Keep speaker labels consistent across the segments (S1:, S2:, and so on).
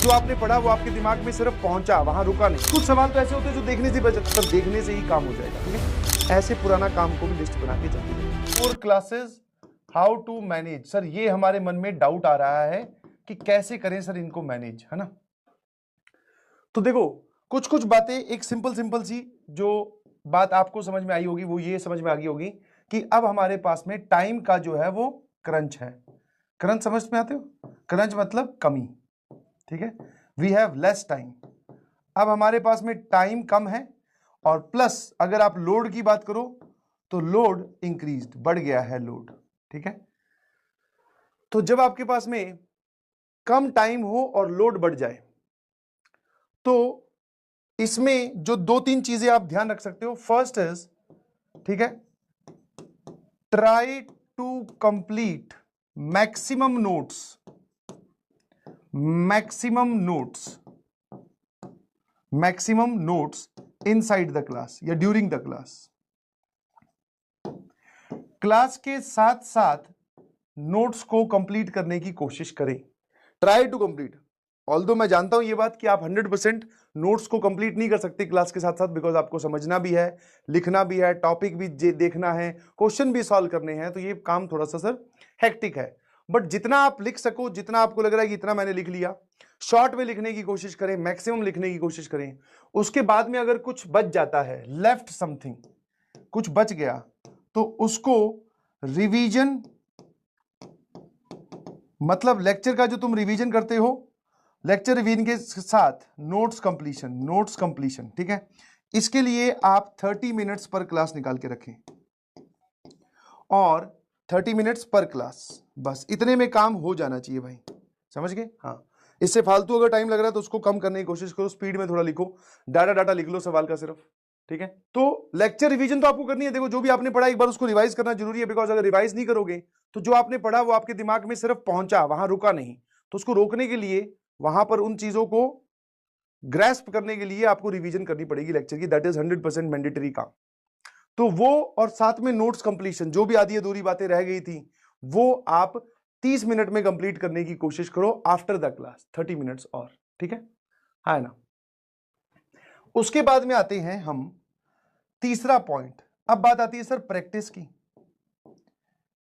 S1: जो आपने पढ़ा वो आपके दिमाग में सिर्फ पहुंचा, वहां रुका नहीं। कुछ सवाल तो ऐसे होते हैं जो देखने से बचत, पर देखने से ही काम हो जाएगा, ठीक है। ऐसे पुराना काम को भी लिस्ट बना के चलते जाएंगे। 4 classes how to manage. Sir ये हमारे मन में डाउट आ रहा है कि कैसे करें सर इनको मैनेज, है ना। तो देखो कुछ कुछ बातें, एक सिंपल सी जो बात आपको समझ में आई होगी वो ये समझ में आ गई होगी कि अब हमारे पास में टाइम का जो है वो क्रंच है। क्रंच समझ में आते हो? क्रंच मतलब कमी, ठीक है। We have less time. अब हमारे पास में टाइम कम है और प्लस अगर आप लोड की बात करो तो लोड इंक्रीज्ड, बढ़ गया है लोड, ठीक है। तो जब आपके पास में कम टाइम हो और लोड बढ़ जाए तो इसमें जो 2-3 चीजें आप ध्यान रख सकते हो। फर्स्ट इज, ठीक है, try to complete maximum notes, maximum notes inside the class या ड्यूरिंग द क्लास। क्लास के साथ साथ नोट्स को कंप्लीट करने की कोशिश करें। ट्राई टू कंप्लीट, ऑल्दो मैं जानता हूं ये बात कि आप 100% नोट्स को कंप्लीट नहीं कर सकते क्लास के साथ साथ, बिकॉज आपको समझना भी है, लिखना भी है, टॉपिक भी देखना है, क्वेश्चन भी सॉल्व करने हैं, तो ये काम थोड़ा सा सर हेक्टिक है। बट जितना आप लिख सको, जितना आपको लग रहा है कि इतना मैंने लिख लिया, शॉर्ट में लिखने की कोशिश करें, मैक्सिमम लिखने की कोशिश करें। उसके बाद में अगर कुछ बच जाता है, लेफ्ट समथिंग, कुछ बच गया, तो उसको रिवीजन, मतलब लेक्चर का जो तुम रिवीजन करते हो, लेक्चर रिवीजन के साथ नोट्स कंप्लीशन, ठीक है। इसके लिए आप 30 मिनट्स पर क्लास निकाल के रखें और 30 मिनट्स पर क्लास, बस इतने में काम हो जाना चाहिए भाई, समझ गए? हाँ, इससे फालतू अगर टाइम लग रहा है तो उसको कम करने की कोशिश करो, स्पीड में थोड़ा लिखो, डाटा लिख लो सवाल का सिर्फ, ठीक है। तो लेक्चर रिवीजन तो आपको करनी है। देखो जो भी आपने पढ़ा एक बार उसको रिवाइज करना जरूरी है, बिकॉज अगर रिवाइज नहीं करोगे तो जो आपने पढ़ा वो आपके दिमाग में सिर्फ पहुंचा, वहां रुका नहीं। तो उसको रोकने के लिए, वहां पर उन चीजों को ग्रैस्प करने के लिए आपको रिवीजन करनी पड़ेगी लेक्चर की, दैट इज 100% मैंडेटरी काम। तो वो और साथ में नोट्स कंप्लीशन, जो भी आधी अधूरी बातें रह गई थी वो आप 30 मिनट में कंप्लीट करने की कोशिश करो आफ्टर द क्लास, 30 मिनट्स और, ठीक है, है ना। उसके बाद में आते हैं हम तीसरा पॉइंट। अब बात आती है सर प्रैक्टिस की,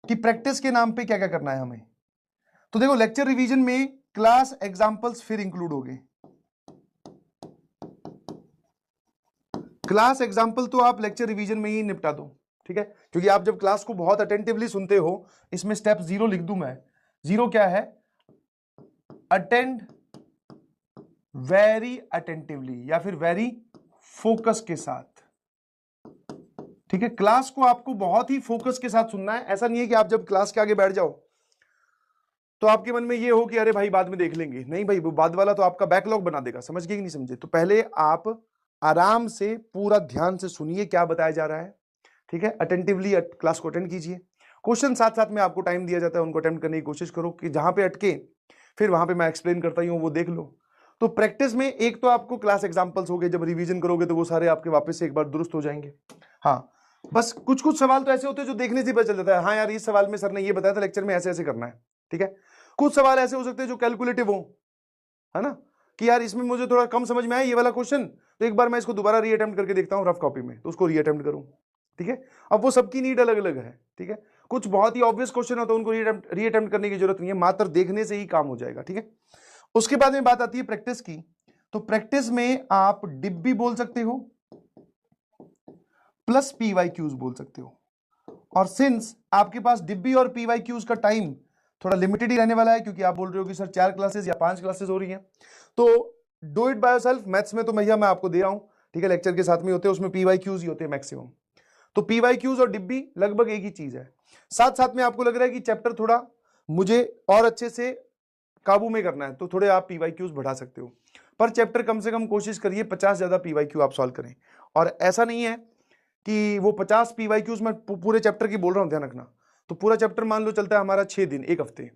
S1: कि प्रैक्टिस के नाम पे क्या क्या करना है हमें। तो देखो लेक्चर रिवीजन में क्लास एग्जांपल्स फिर इंक्लूड हो गए। क्लास एग्जांपल तो आप लेक्चर रिवीजन में ही निपटा दो, ठीक है, क्योंकि आप जब क्लास को बहुत अटेंटिवली सुनते हो, इसमें स्टेप 0 लिख दूं मैं। 0 क्या है? अटेंड वेरी अटेंटिवली या फिर वेरी फोकस के साथ, ठीक है। क्लास को आपको बहुत ही फोकस के साथ सुनना है। ऐसा नहीं है कि आप जब क्लास के आगे बैठ जाओ तो आपके मन में ये हो कि अरे भाई बाद में देख लेंगे, नहीं भाई, वो बाद वाला तो आपका बैकलॉग बना देगा, समझ गए कि नहीं समझे। तो पहले आप आराम से पूरा ध्यान से सुनिए क्या बताया जा रहा है, ठीक है। अटेंटिवली क्लास को अटेंड कीजिए। क्वेश्चन साथ साथ में आपको टाइम दिया जाता है, उनको अटेम्प्ट करने की कोशिश करो, कि जहां पे अटके फिर वहां पे मैं एक्सप्लेन करता ही हूं वो देख लो। तो प्रैक्टिस में एक तो आपको क्लास एग्जांपल्स हो गए, जब रिवीजन करोगे तो वो सारे आपके वापस से एक बार दुरुस्त हो जाएंगे। हाँ, बस कुछ कुछ सवाल तो ऐसे होते हैं जो देखने से पता चल जाता है, हाँ यार इस सवाल में सर ने ये बताया था लेक्चर में ऐसे ऐसे करना है, ठीक है। कुछ सवाल ऐसे हो सकते हैं जो कैलकुलेटिव हो, है ना, कि यार इसमें मुझे थोड़ा कम समझ में आया ये वाला क्वेश्चन, तो एक बार मैं इसको दोबारा रीअटेम्प्ट करके देखता हूं रफ कॉपी में, तो उसको रीअटेम्प्ट करूं, ठीक है। अब वो सबकी नीड अलग अलग है, ठीक है। कुछ बहुत ही ऑब्वियस क्वेश्चन होता है, उनको रीअटेम्प्ट करने की जरूरत नहीं है, मात्र देखने से ही काम हो जाएगा, ठीक है। उसके बाद में बात आती है प्रैक्टिस की। तो प्रैक्टिस में आप डिब्बी बोल सकते हो प्लस पीवाईक्यूज बोल सकते हो। और सिंस आपके पास डिब्बी और पीवाईक्यूज का टाइम थोड़ा लिमिटेड ही रहने वाला है, क्योंकि आप बोल रहे हो कि सर 4 क्लासेस या 5 क्लासेस हो रही हैं, तो do it by yourself. Maths में तो भैया मैं आपको दे रहा हूं, ठीक है, लेक्चर के साथ में होते हैं, उसमें पीवाईक्यूज ही होते हैं मैक्सिमम। तो पीवाईक्यूज और डिब्बी लगभग एक ही चीज है। साथ साथ में आपको लग रहा है कि चैप्टर थोड़ा मुझे और अच्छे से काबू में करना है, तो थोड़े आप पीवाईक्यूज बढ़ा सकते हो। पर चैप्टर कम से कम कोशिश करिए 50 ज्यादा पीवाईक्यू आप सॉल्व करें। और ऐसा नहीं है कि वो 50 पीवाईक्यूज में पूरे चैप्टर की बोल रहा हूं, ध्यान रखना। तो पूरा चैप्टर मान लो चलता है हमारा 6 दिन, एक हफ्ते,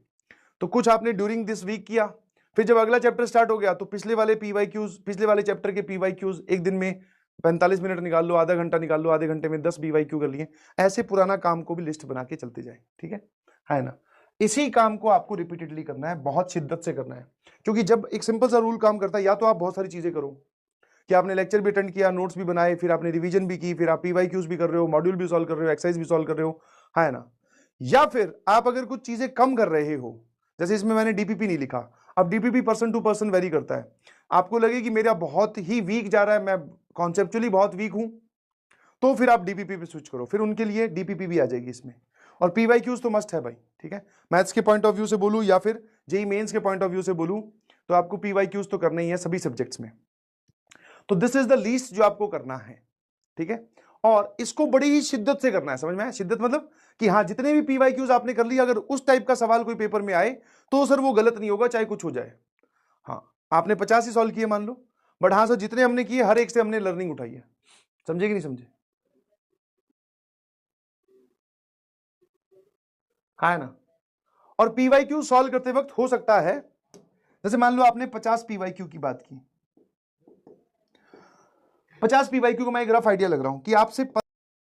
S1: तो कुछ आपने ड्यूरिंग दिस वीक किया, फिर जब अगला चैप्टर स्टार्ट हो गया तो पिछले वाले पीवाईक्यूज, पिछले वाले चैप्टर के पीवाईक्यूज एक दिन में 45 मिनट निकाल लो, आधा घंटा निकाल लो, आधे घंटे में 10 पीवाईक्यू कर लिए। ऐसे पुराना काम को भी लिस्ट बना के चलते जाए, ठीक है ना। इसी काम को आपको रिपीटेडली करना है, बहुत शिद्दत से करना है, क्योंकि जब एक सिंपल सा रूल काम करता है, या तो आप बहुत सारी चीजें करो कि आपने लेक्चर भी अटेंड किया, नोट्स भी बनाए, फिर आपने रिवीजन भी की, फिर आप पीवाईक्यूज भी कर रहे हो, मॉड्यूल भी सॉल्व कर रहे हो, एक्सरसाइज भी सॉल्व कर रहे हो, है ना। या फिर आप अगर कुछ चीजें कम कर रहे हो, जैसे इसमें मैंने डीपीपी नहीं लिखा, अब DPP person to person vary करता है, आपको लगे कि मेरा बहुत ही वीक जा रहा है, मैं कॉन्सेप्चुअली बहुत वीक हूं, तो फिर आप डीपीपी पे स्विच करो, फिर उनके लिए डीपीपी भी आ जाएगी इसमें। और पीवाईक्यूज तो मस्ट है भाई, ठीक है। मैथ्स के पॉइंट ऑफ व्यू से बोलूं या फिर जेई मेंस के पॉइंट ऑफ व्यू से बोलूं, तो आपको पीवाईक्यूज तो करना ही है सभी सब्जेक्ट्स में। तो दिस इज द लीस्ट जो आपको करना है, ठीक है। और इसको बड़ी ही शिद्दत से करना है, समझ में आया? शिद्दत मतलब कि हाँ, जितने भी पीवाईक्यूज आपने कर लिया, अगर उस टाइप का सवाल कोई पेपर में आए तो सर वो गलत नहीं होगा, चाहे कुछ हो जाए। हाँ, आपने 50 ही सॉल्व किए मान लो, बट हाँ सर जितने हमने किए हर एक से हमने लर्निंग उठाई है। समझे कि नहीं समझे? हाँ है ना। और पीवाईक्यू सॉल्व करते वक्त हो सकता है, जैसे मान लो आपने 50 पीवाईक्यू की बात की, 50 पीवाईक्यू को मैं एक रफ आइडिया लग रहा हूं कि आपसे